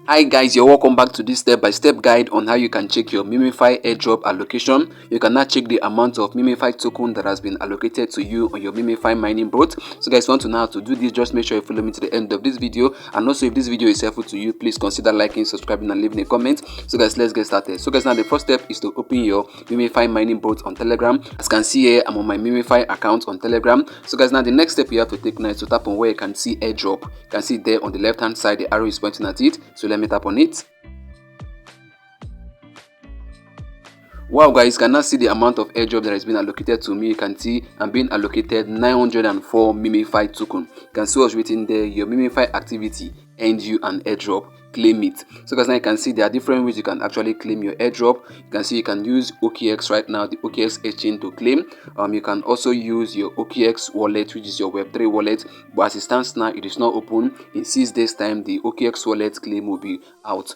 Hi guys, you're welcome back to this step-by-step guide on how you can check your MemeFi Airdrop allocation. You can now check the amount of MemeFi token that has been allocated to you on your MemeFi mining bot. So guys, want to know how to do this, just make sure you follow me to the end of this video. And also, if this video is helpful to you, please consider liking, subscribing and leaving a comment. So guys, let's get started. So guys, now the first step is to open your MemeFi mining bot on Telegram. As you can see here, I'm on my MemeFi account on Telegram. So guys, now the next step you have to take now is to tap on where you can see Airdrop. You can see there on the left hand side, the arrow is pointing at it. So let me tap on it. Wow guys, you can now see the amount of airdrop that has been allocated to me. You can see I'm being allocated 904 MemeFi token. You can see what's written there, your MemeFi activity earned you an airdrop, claim it. So guys, now you can see there are different ways you can actually claim your airdrop. You can see you can use OKX right now, the OKX exchange to claim. You can also use your OKX wallet, which is your Web3 wallet, but as it stands now, it is not open. In 6 days time, the OKX wallet claim will be out.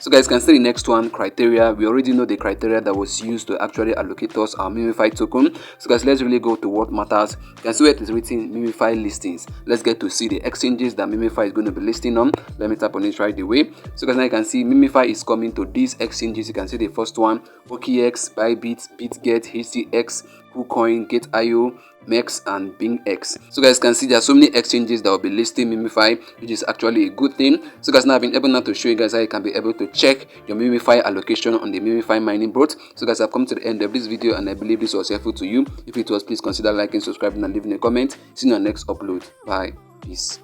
So guys, can see the next one, criteria. We already know the criteria that was used to actually allocate us our MemeFi token. So guys, let's really go to what matters. You can see where it is written MemeFi listings. Let's get to see the exchanges that MemeFi is going to be listing on. Let me tap on it right away. So guys, now you can see MemeFi is coming to these exchanges. You can see the first one, OKX, Bybit, BitGet, HTX, KuCoin, Gate.io, MEX and BingX. So guys can see there are so many exchanges that will be listing MemeFi, which is actually a good thing. So guys, now I've been able now to show you guys how you can be able to check your MemeFi allocation on the MemeFi mining bot. So guys, I've come to the end of this video and I believe this was helpful to you. If it was, please consider liking, subscribing and leaving a comment. See you in our next upload. Bye. Peace.